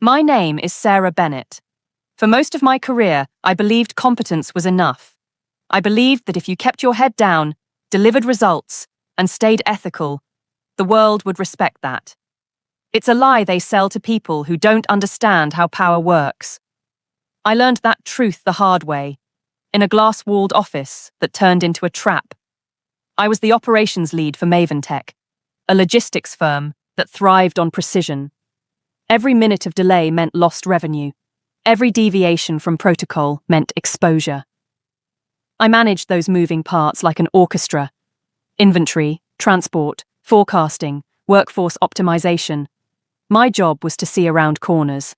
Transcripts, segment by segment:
My name is Sarah Bennett. For most of my career, I believed competence was enough. I believed that if you kept your head down, delivered results, and stayed ethical, the world would respect that. It's a lie they sell to people who don't understand how power works. I learned that truth the hard way, in a glass-walled office that turned into a trap. I was the operations lead for Maventech, a logistics firm that thrived on precision. Every minute of delay meant lost revenue. Every deviation from protocol meant exposure. I managed those moving parts like an orchestra. Inventory, transport, forecasting, workforce optimization. My job was to see around corners.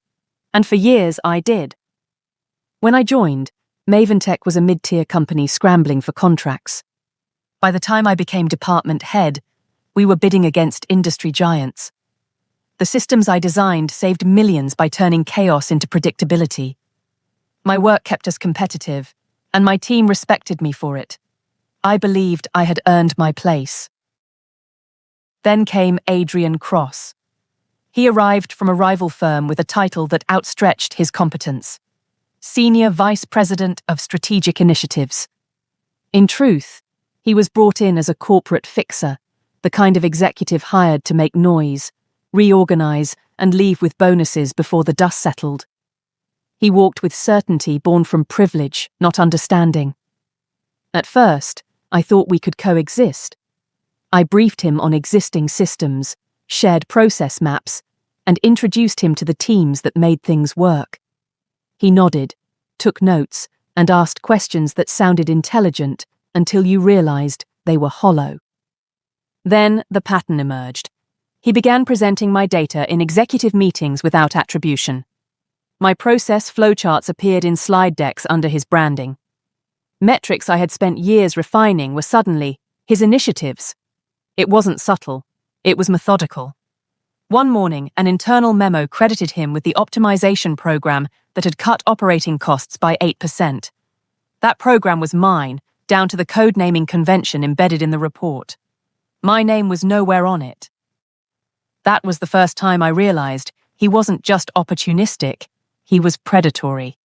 And for years I did. When I joined, Maventech was a mid-tier company scrambling for contracts. By the time I became department head, we were bidding against industry giants. The systems I designed saved millions by turning chaos into predictability. My work kept us competitive, and my team respected me for it. I believed I had earned my place. Then came Adrian Cross. He arrived from a rival firm with a title that outstretched his competence: Senior Vice President of Strategic Initiatives. In truth, he was brought in as a corporate fixer, the kind of executive hired to make noise, reorganize, and leave with bonuses before the dust settled. He walked with certainty born from privilege, not understanding. At first, I thought we could coexist. I briefed him on existing systems, shared process maps, and introduced him to the teams that made things work. He nodded, took notes, and asked questions that sounded intelligent until you realized they were hollow. Then the pattern emerged. He began presenting my data in executive meetings without attribution. My process flowcharts appeared in slide decks under his branding. Metrics I had spent years refining were suddenly his initiatives. It wasn't subtle, it was methodical. One morning, an internal memo credited him with the optimization program that had cut operating costs by 8%. That program was mine, down to the code-naming convention embedded in the report. My name was nowhere on it. That was the first time I realized he wasn't just opportunistic, he was predatory.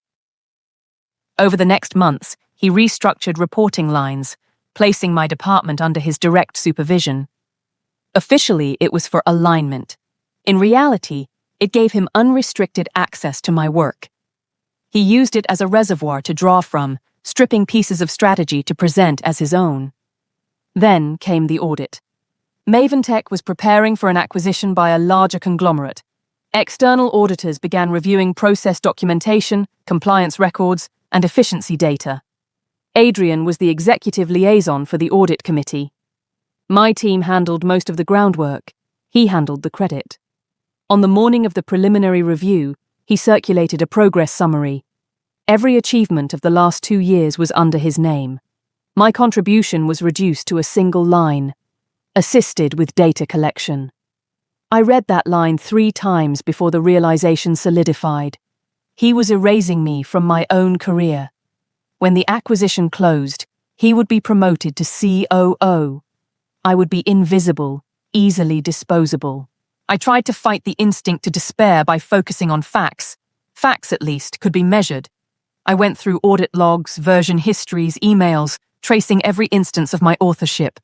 Over the next months, he restructured reporting lines, placing my department under his direct supervision. Officially, it was for alignment. In reality, it gave him unrestricted access to my work. He used it as a reservoir to draw from, stripping pieces of strategy to present as his own. Then came the audit. Maventech was preparing for an acquisition by a larger conglomerate. External auditors began reviewing process documentation, compliance records, and efficiency data. Adrian was the executive liaison for the audit committee. My team handled most of the groundwork. He handled the credit. On the morning of the preliminary review, he circulated a progress summary. Every achievement of the last 2 years was under his name. My contribution was reduced to a single line: assisted with data collection. I read that line 3 times before the realization solidified. He was erasing me from my own career. When the acquisition closed, he would be promoted to COO. I would be invisible, easily disposable. I tried to fight the instinct to despair by focusing on facts. Facts, at least, could be measured. I went through audit logs, version histories, emails, tracing every instance of my authorship.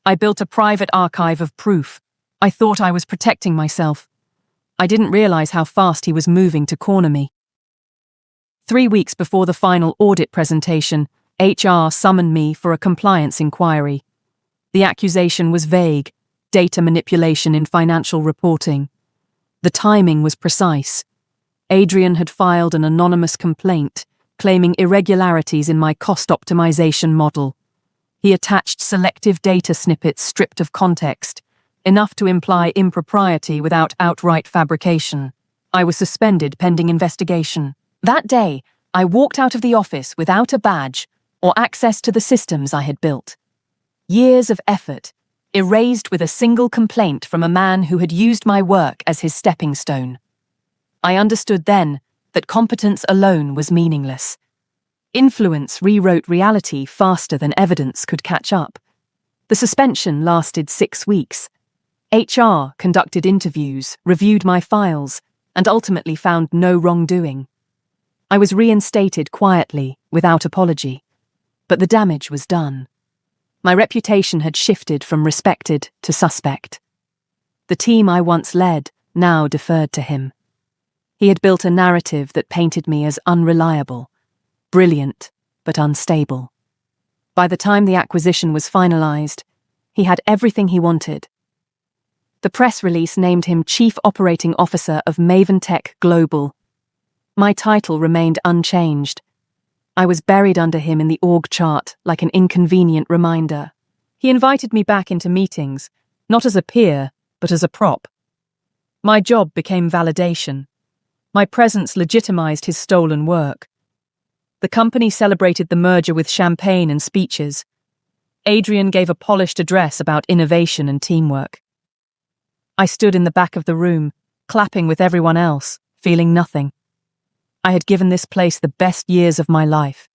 I built a private archive of proof. I thought I was protecting myself. I didn't realize how fast he was moving to corner me. 3 weeks before the final audit presentation, HR summoned me for a compliance inquiry. The accusation was vague: data manipulation in financial reporting. The timing was precise. Adrian had filed an anonymous complaint, claiming irregularities in my cost optimization model. He attached selective data snippets stripped of context, enough to imply impropriety without outright fabrication. I was suspended pending investigation. That day, I walked out of the office without a badge or access to the systems I had built. Years of effort, erased with a single complaint from a man who had used my work as his stepping stone. I understood then that competence alone was meaningless. Influence rewrote reality faster than evidence could catch up. The suspension lasted 6 weeks. HR conducted interviews, reviewed my files, and ultimately found no wrongdoing. I was reinstated quietly, without apology. But the damage was done. My reputation had shifted from respected to suspect. The team I once led now deferred to him. He had built a narrative that painted me as unreliable, brilliant, but unstable. By the time the acquisition was finalized, he had everything he wanted. The press release named him Chief Operating Officer of Maventech Global. My title remained unchanged. I was buried under him in the org chart like an inconvenient reminder. He invited me back into meetings, not as a peer, but as a prop. My job became validation. My presence legitimized his stolen work. The company celebrated the merger with champagne and speeches. Adrian gave a polished address about innovation and teamwork. I stood in the back of the room, clapping with everyone else, feeling nothing. I had given this place the best years of my life.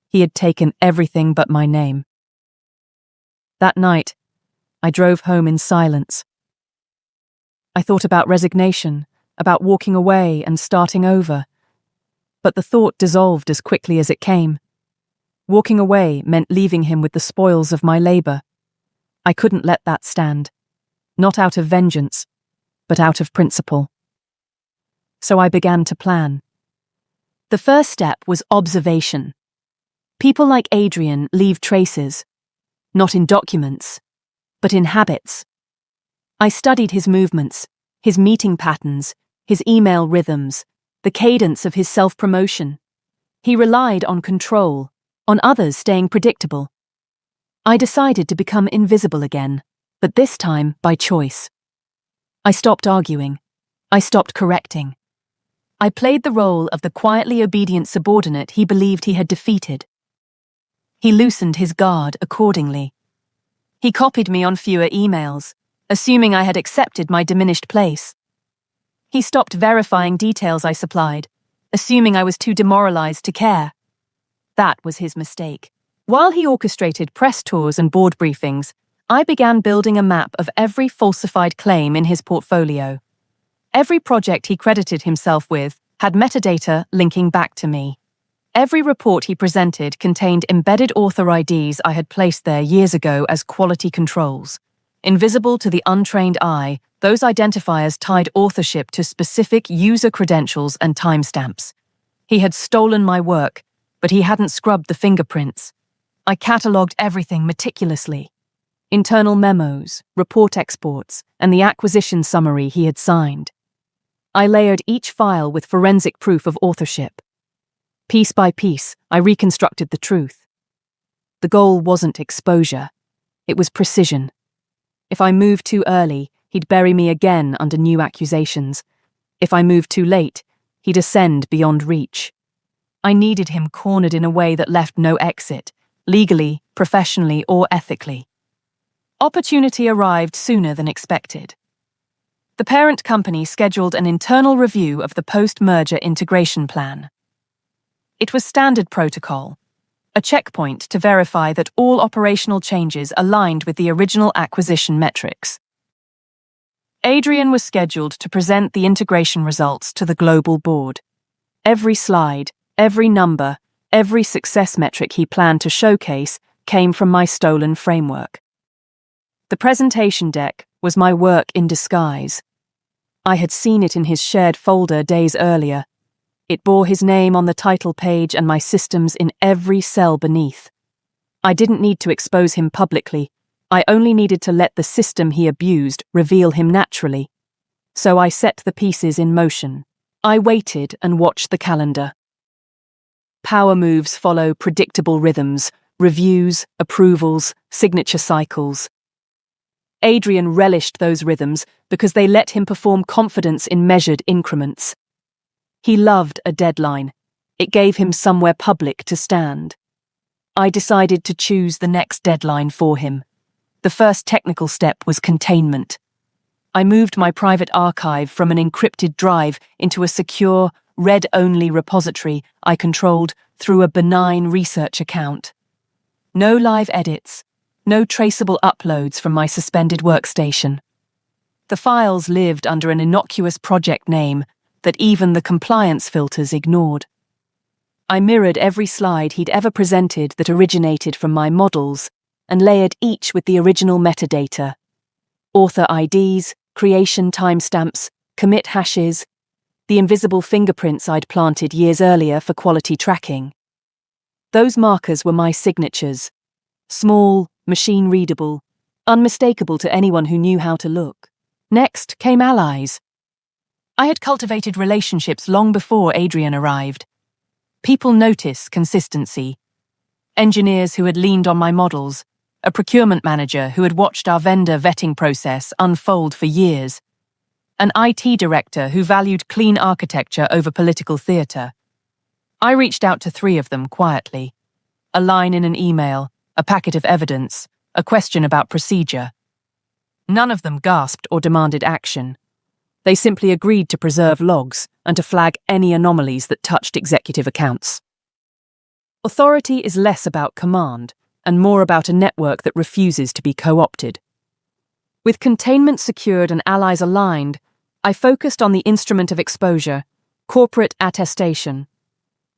He had taken everything but my name. That night, I drove home in silence. I thought about resignation, about walking away and starting over. But the thought dissolved as quickly as it came. Walking away meant leaving him with the spoils of my labor. I couldn't let that stand. Not out of vengeance, but out of principle. So I began to plan. The first step was observation. People like Adrian leave traces, not in documents, but in habits. I studied his movements, his meeting patterns, his email rhythms, the cadence of his self-promotion. He relied on control, on others staying predictable. I decided to become invisible again, but this time by choice. I stopped arguing. I stopped correcting. I played the role of the quietly obedient subordinate he believed he had defeated. He loosened his guard accordingly. He copied me on fewer emails, assuming I had accepted my diminished place. He stopped verifying details I supplied, assuming I was too demoralized to care. That was his mistake. While he orchestrated press tours and board briefings, I began building a map of every falsified claim in his portfolio. Every project he credited himself with had metadata linking back to me. Every report he presented contained embedded author IDs I had placed there years ago as quality controls. Invisible to the untrained eye, those identifiers tied authorship to specific user credentials and timestamps. He had stolen my work, but he hadn't scrubbed the fingerprints. I catalogued everything meticulously. Internal memos, report exports, and the acquisition summary he had signed. I layered each file with forensic proof of authorship. Piece by piece, I reconstructed the truth. The goal wasn't exposure. It was precision. If I moved too early, he'd bury me again under new accusations. If I moved too late, he'd ascend beyond reach. I needed him cornered in a way that left no exit, legally, professionally, or ethically. Opportunity arrived sooner than expected. The parent company scheduled an internal review of the post-merger integration plan. It was standard protocol, a checkpoint to verify that all operational changes aligned with the original acquisition metrics. Adrian was scheduled to present the integration results to the global board. Every slide, every number, every success metric he planned to showcase came from my stolen framework. The presentation deck was my work in disguise. I had seen it in his shared folder days earlier. It bore his name on the title page and my systems in every cell beneath. I didn't need to expose him publicly. I only needed to let the system he abused reveal him naturally. So I set the pieces in motion. I waited and watched the calendar. Power moves follow predictable rhythms, reviews, approvals, signature cycles. Adrian relished those rhythms because they let him perform confidence in measured increments. He loved a deadline. It gave him somewhere public to stand. I decided to choose the next deadline for him. The first technical step was containment. I moved my private archive from an encrypted drive into a secure, read-only repository I controlled through a benign research account. No live edits, no traceable uploads from my suspended workstation. The files lived under an innocuous project name that even the compliance filters ignored. I mirrored every slide he'd ever presented that originated from my models and layered each with the original metadata: author IDs, creation timestamps, commit hashes, the invisible fingerprints I'd planted years earlier for quality tracking. Those markers were my signatures: small, machine-readable, unmistakable to anyone who knew how to look. Next came allies. I had cultivated relationships long before Adrian arrived. People notice consistency. Engineers who had leaned on my models, a procurement manager who had watched our vendor vetting process unfold for years, an IT director who valued clean architecture over political theatre. I reached out to 3 of them quietly. A line in an email, a packet of evidence, a question about procedure. None of them gasped or demanded action. They simply agreed to preserve logs and to flag any anomalies that touched executive accounts. Authority is less about command and more about a network that refuses to be co-opted. With containment secured and allies aligned, I focused on the instrument of exposure, corporate attestation.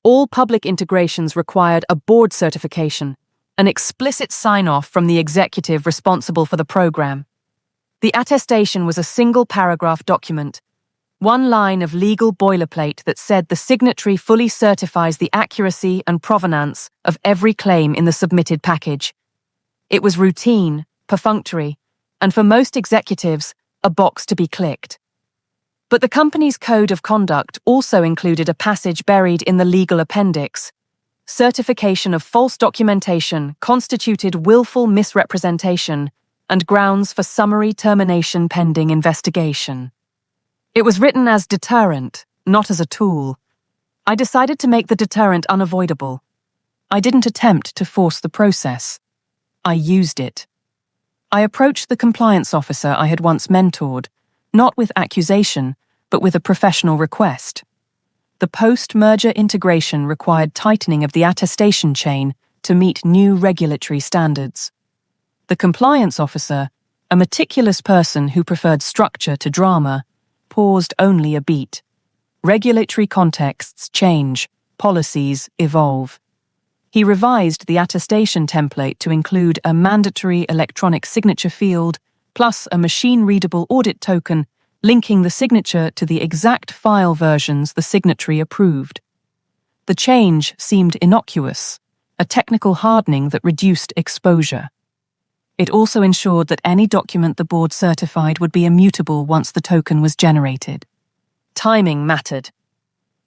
All public integrations required a board certification, an explicit sign-off from the executive responsible for the program. The attestation was a single-paragraph document, one line of legal boilerplate that said the signatory fully certifies the accuracy and provenance of every claim in the submitted package. It was routine, perfunctory, and for most executives, a box to be clicked. But the company's code of conduct also included a passage buried in the legal appendix. Certification of false documentation constituted willful misrepresentation and grounds for summary termination pending investigation. It was written as deterrent, not as a tool. I decided to make the deterrent unavoidable. I didn't attempt to force the process. I used it. I approached the compliance officer I had once mentored, not with accusation, but with a professional request. The post-merger integration required tightening of the attestation chain to meet new regulatory standards. The compliance officer, a meticulous person who preferred structure to drama, paused only a beat. Regulatory contexts change, policies evolve. He revised the attestation template to include a mandatory electronic signature field, plus a machine-readable audit token linking the signature to the exact file versions the signatory approved. The change seemed innocuous, a technical hardening that reduced exposure. It also ensured that any document the board certified would be immutable once the token was generated. Timing mattered.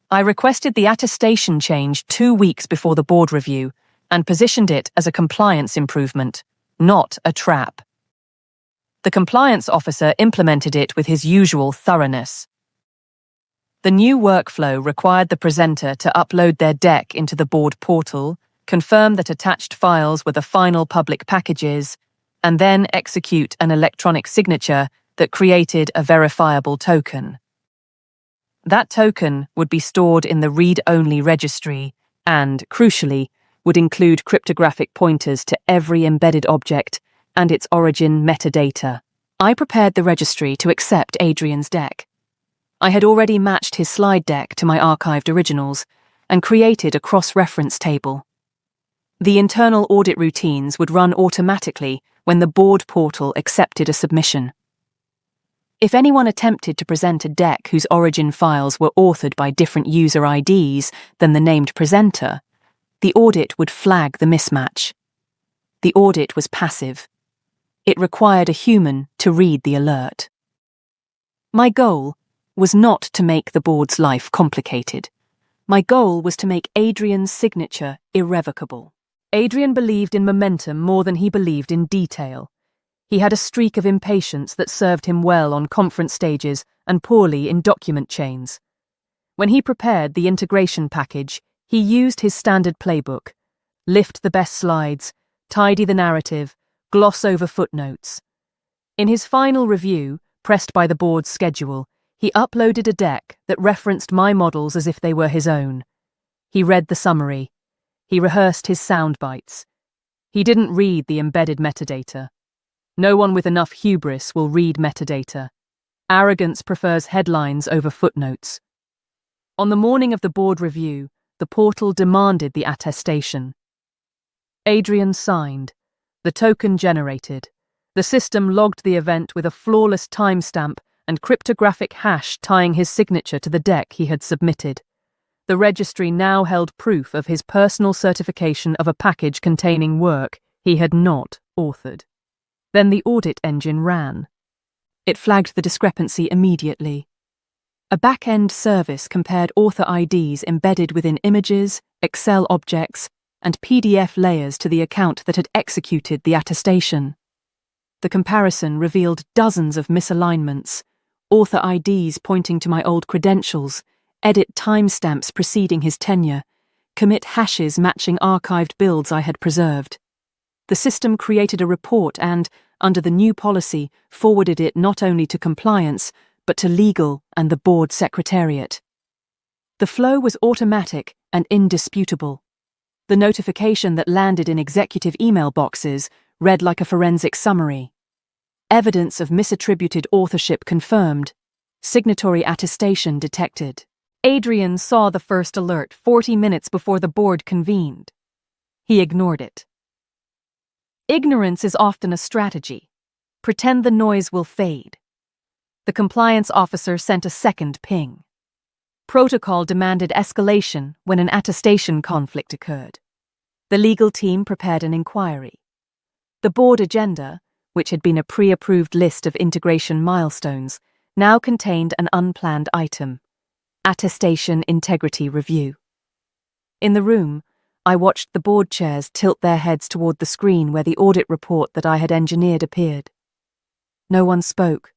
I requested the attestation change 2 weeks before the board review and positioned it as a compliance improvement, not a trap. The compliance officer implemented it with his usual thoroughness. The new workflow required the presenter to upload their deck into the board portal, confirm that attached files were the final public packages, and then execute an electronic signature that created a verifiable token. That token would be stored in the read-only registry and, crucially, would include cryptographic pointers to every embedded object and its origin metadata. I prepared the registry to accept Adrian's deck. I had already matched his slide deck to my archived originals and created a cross-reference table. The internal audit routines would run automatically when the board portal accepted a submission. If anyone attempted to present a deck whose origin files were authored by different user IDs than the named presenter, the audit would flag the mismatch. The audit was passive. It required a human to read the alert. My goal was not to make the board's life complicated. My goal was to make Adrian's signature irrevocable. Adrian believed in momentum more than he believed in detail. He had a streak of impatience that served him well on conference stages and poorly in document chains. When he prepared the integration package, he used his standard playbook: lift the best slides, tidy the narrative, gloss over footnotes. In his final review, pressed by the board's schedule, he uploaded a deck that referenced my models as if they were his own. He read the summary. He rehearsed his sound bites. He didn't read the embedded metadata. No one with enough hubris will read metadata. Arrogance prefers headlines over footnotes. On the morning of the board review, the portal demanded the attestation. Adrian signed. The token generated. The system logged the event with a flawless timestamp and cryptographic hash tying his signature to the deck he had submitted. The registry now held proof of his personal certification of a package containing work he had not authored. Then the audit engine ran. It flagged the discrepancy immediately. A back-end service compared author IDs embedded within images, Excel objects, and PDF layers to the account that had executed the attestation. The comparison revealed dozens of misalignments, author IDs pointing to my old credentials, edit timestamps preceding his tenure, commit hashes matching archived builds I had preserved. The system created a report and, under the new policy, forwarded it not only to compliance, but to legal and the board secretariat. The flow was automatic and indisputable. The notification that landed in executive email boxes read like a forensic summary. Evidence of misattributed authorship confirmed. Signatory attestation detected. Adrian saw the first alert 40 minutes before the board convened. He ignored it. Ignorance is often a strategy. Pretend the noise will fade. The compliance officer sent a second ping. Protocol demanded escalation when an attestation conflict occurred. The legal team prepared an inquiry. The board agenda, which had been a pre-approved list of integration milestones, now contained an unplanned item: attestation integrity review. In the room, I watched the board chairs tilt their heads toward the screen where the audit report that I had engineered appeared. No one spoke.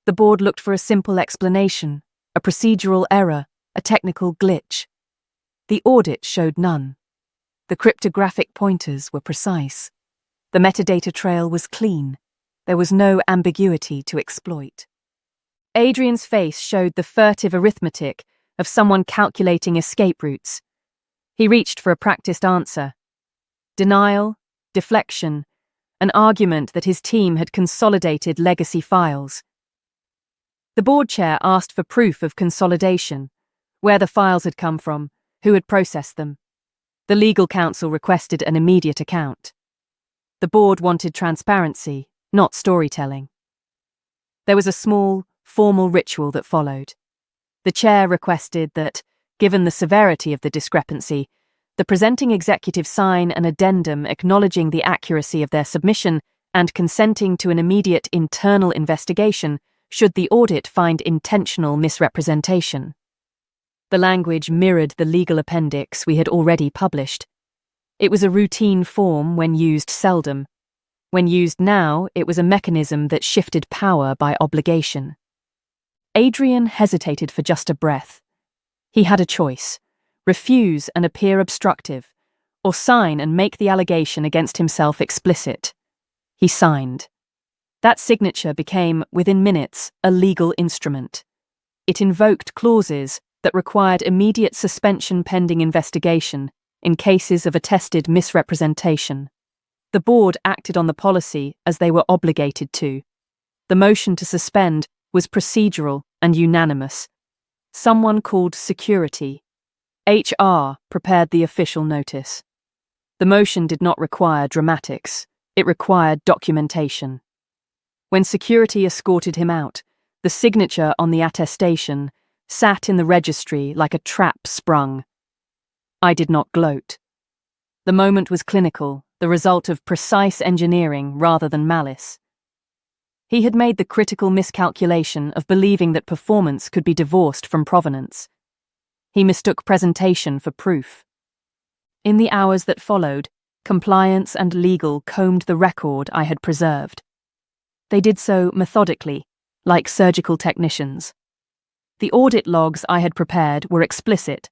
The board looked for a simple explanation, a procedural error, a technical glitch. The audit showed none. The cryptographic pointers were precise. The metadata trail was clean. There was no ambiguity to exploit. Adrian's face showed the furtive arithmetic of someone calculating escape routes. He reached for a practiced answer. Denial, deflection, an argument that his team had consolidated legacy files. The board chair asked for proof of consolidation, where the files had come from, who had processed them. The legal counsel requested an immediate account. The board wanted transparency, not storytelling. There was a small, formal ritual that followed. The chair requested that, given the severity of the discrepancy, the presenting executive sign an addendum acknowledging the accuracy of their submission and consenting to an immediate internal investigation should the audit find intentional misrepresentation. The language mirrored the legal appendix we had already published. It was a routine form when used seldom. When used now, it was a mechanism that shifted power by obligation. Adrian hesitated for just a breath. He had a choice: refuse and appear obstructive, or sign and make the allegation against himself explicit. He signed. That signature became, within minutes, a legal instrument. It invoked clauses that required immediate suspension pending investigation in cases of attested misrepresentation. The board acted on the policy as they were obligated to. The motion to suspend was procedural and unanimous. Someone called security. HR prepared the official notice. The motion did not require dramatics. It required documentation. When security escorted him out, the signature on the attestation sat in the registry like a trap sprung. I did not gloat. The moment was clinical, the result of precise engineering rather than malice. He had made the critical miscalculation of believing that performance could be divorced from provenance. He mistook presentation for proof. In the hours that followed, compliance and legal combed the record I had preserved. They did so methodically, like surgical technicians. The audit logs I had prepared were explicit: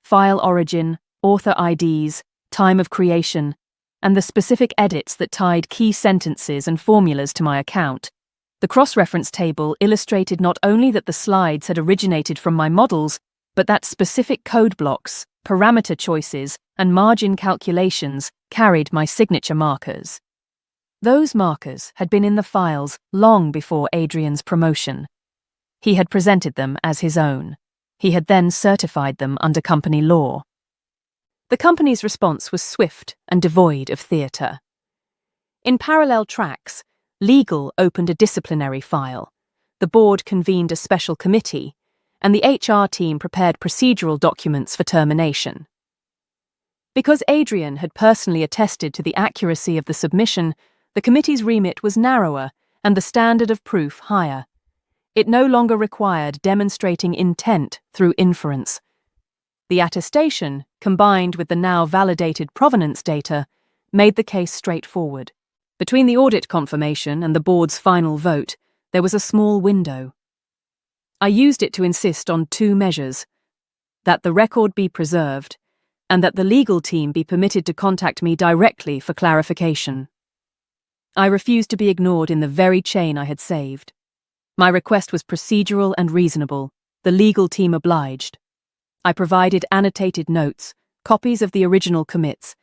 file origin, author IDs, time of creation, and the specific edits that tied key sentences and formulas to my account. The cross-reference table illustrated not only that the slides had originated from my models, but that specific code blocks, parameter choices, and margin calculations carried my signature markers. Those markers had been in the files long before Adrian's promotion. He had presented them as his own. He had then certified them under company law. The company's response was swift and devoid of theatre. In parallel tracks, legal opened a disciplinary file, the board convened a special committee, and the HR team prepared procedural documents for termination. Because Adrian had personally attested to the accuracy of the submission, the committee's remit was narrower and the standard of proof higher. It no longer required demonstrating intent through inference. The attestation, combined with the now validated provenance data, made the case straightforward. Between the audit confirmation and the board's final vote, there was a small window. I used it to insist on two measures: that the record be preserved, and that the legal team be permitted to contact me directly for clarification. I refused to be ignored in the very chain I had saved. My request was procedural and reasonable. The legal team obliged. I provided annotated notes, copies of the original commits,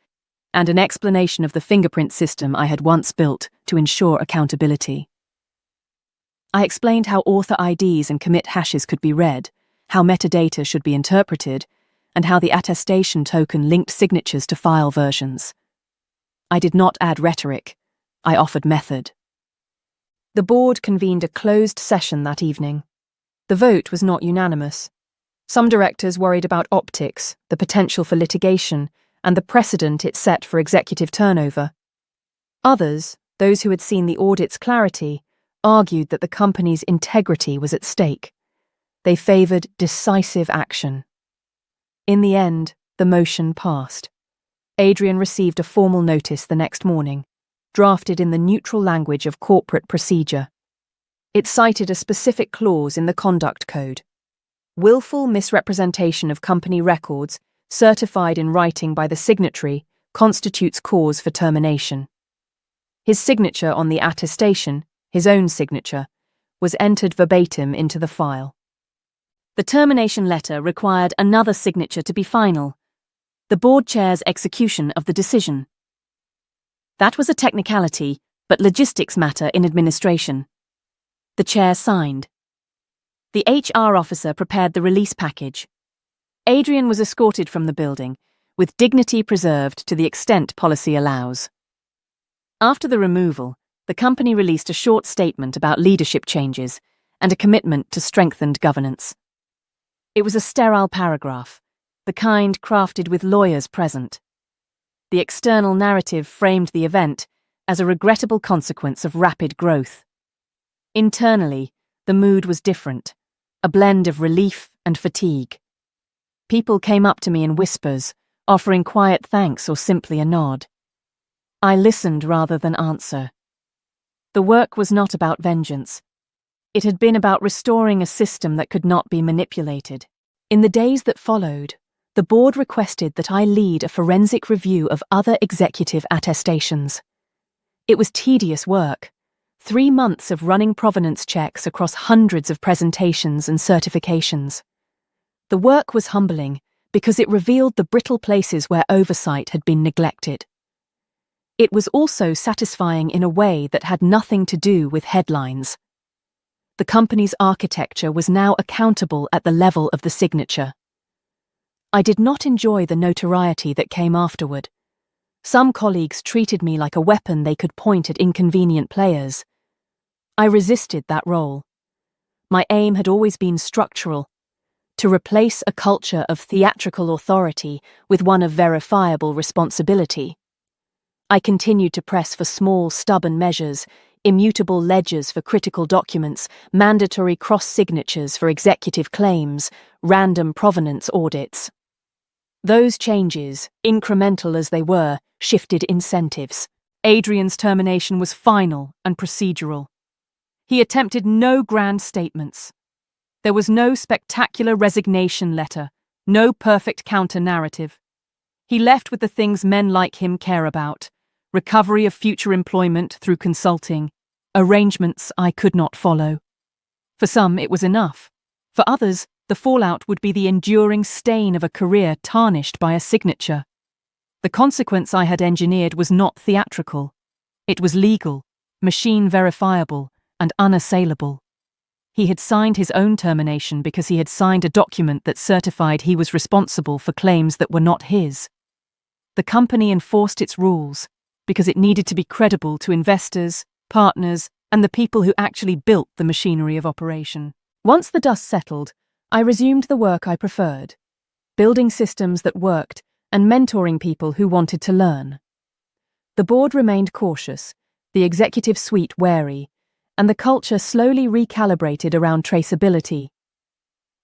and an explanation of the fingerprint system I had once built to ensure accountability. I explained how author IDs and commit hashes could be read, how metadata should be interpreted, and how the attestation token linked signatures to file versions. I did not add rhetoric. I offered method. The board convened a closed session that evening. The vote was not unanimous. Some directors worried about optics, the potential for litigation, and the precedent it set for executive turnover. Others, those who had seen the audit's clarity, argued that the company's integrity was at stake. They favoured decisive action. In the end, the motion passed. Adrian received a formal notice the next morning, drafted in the neutral language of corporate procedure. It cited a specific clause in the conduct code: willful misrepresentation of company records, certified in writing by the signatory, constitutes cause for termination. His signature on the attestation, his own signature, was entered verbatim into the file. The termination letter required another signature to be final: the board chair's execution of the decision. That was a technicality, but logistics matter in administration. The chair signed. The HR officer prepared the release package. Adrian was escorted from the building, with dignity preserved to the extent policy allows. After the removal, the company released a short statement about leadership changes and a commitment to strengthened governance. It was a sterile paragraph, the kind crafted with lawyers present. The external narrative framed the event as a regrettable consequence of rapid growth. Internally, the mood was different, a blend of relief and fatigue. People came up to me in whispers, offering quiet thanks or simply a nod. I listened rather than answer. The work was not about vengeance. It had been about restoring a system that could not be manipulated. In the days that followed, the board requested that I lead a forensic review of other executive attestations. It was tedious work. 3 months of running provenance checks across hundreds of presentations and certifications. The work was humbling because it revealed the brittle places where oversight had been neglected. It was also satisfying in a way that had nothing to do with headlines. The company's architecture was now accountable at the level of the signature. I did not enjoy the notoriety that came afterward. Some colleagues treated me like a weapon they could point at inconvenient players. I resisted that role. My aim had always been structural: to replace a culture of theatrical authority with one of verifiable responsibility. I continued to press for small, stubborn measures, immutable ledgers for critical documents, mandatory cross-signatures for executive claims, random provenance audits. Those changes, incremental as they were, shifted incentives. Adrian's termination was final and procedural. He attempted no grand statements. There was no spectacular resignation letter, no perfect counter-narrative. He left with the things men like him care about: recovery of future employment through consulting, arrangements I could not follow. For some, it was enough. For others, the fallout would be the enduring stain of a career tarnished by a signature. The consequence I had engineered was not theatrical. It was legal, machine verifiable, and unassailable. He had signed his own termination because he had signed a document that certified he was responsible for claims that were not his. The company enforced its rules because it needed to be credible to investors, partners, and the people who actually built the machinery of operation. Once the dust settled, I resumed the work I preferred, building systems that worked and mentoring people who wanted to learn. The board remained cautious, the executive suite wary, and the culture slowly recalibrated around traceability.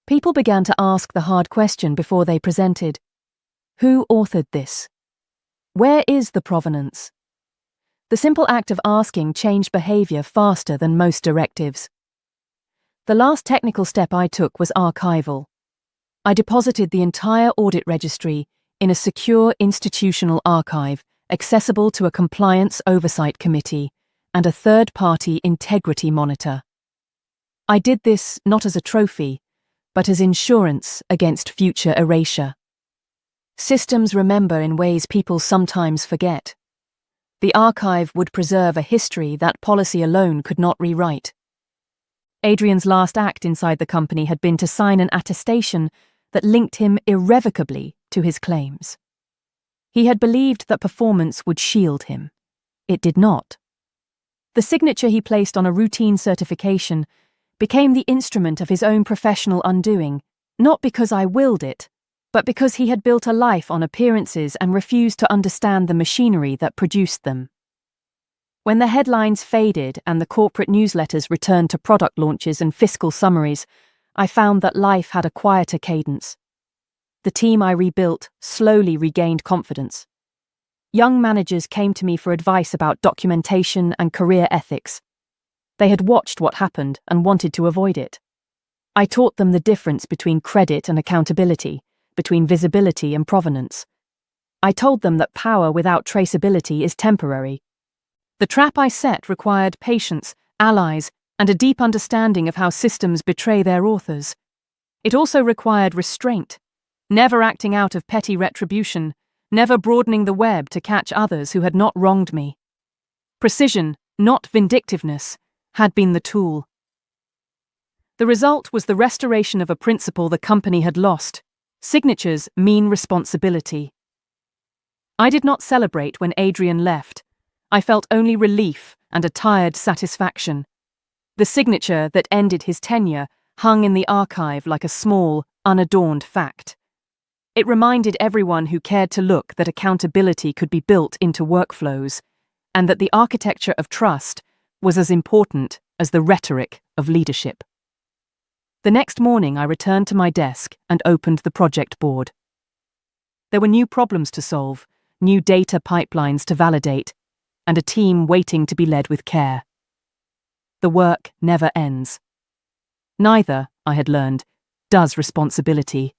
People began to ask the hard question before they presented: who authored this? Where is the provenance? The simple act of asking changed behavior faster than most directives. The last technical step I took was archival. I deposited the entire audit registry in a secure institutional archive accessible to a compliance oversight committee and a third-party integrity monitor. I did this not as a trophy, but as insurance against future erasure. Systems remember in ways people sometimes forget. The archive would preserve a history that policy alone could not rewrite. Adrian's last act inside the company had been to sign an attestation that linked him irrevocably to his claims. He had believed that performance would shield him. It did not. The signature he placed on a routine certification became the instrument of his own professional undoing, not because I willed it, but because he had built a life on appearances and refused to understand the machinery that produced them. When the headlines faded and the corporate newsletters returned to product launches and fiscal summaries, I found that life had a quieter cadence. The team I rebuilt slowly regained confidence. Young managers came to me for advice about documentation and career ethics. They had watched what happened and wanted to avoid it. I taught them the difference between credit and accountability, between visibility and provenance. I told them that power without traceability is temporary. The trap I set required patience, allies, and a deep understanding of how systems betray their authors. It also required restraint, never acting out of petty retribution, never broadening the web to catch others who had not wronged me. Precision, not vindictiveness, had been the tool. The result was the restoration of a principle the company had lost. Signatures mean responsibility. I did not celebrate when Adrian left. I felt only relief and a tired satisfaction. The signature that ended his tenure hung in the archive like a small, unadorned fact. It reminded everyone who cared to look that accountability could be built into workflows, and that the architecture of trust was as important as the rhetoric of leadership. The next morning I returned to my desk and opened the project board. There were new problems to solve, new data pipelines to validate, and a team waiting to be led with care. The work never ends. Neither, I had learned, does responsibility.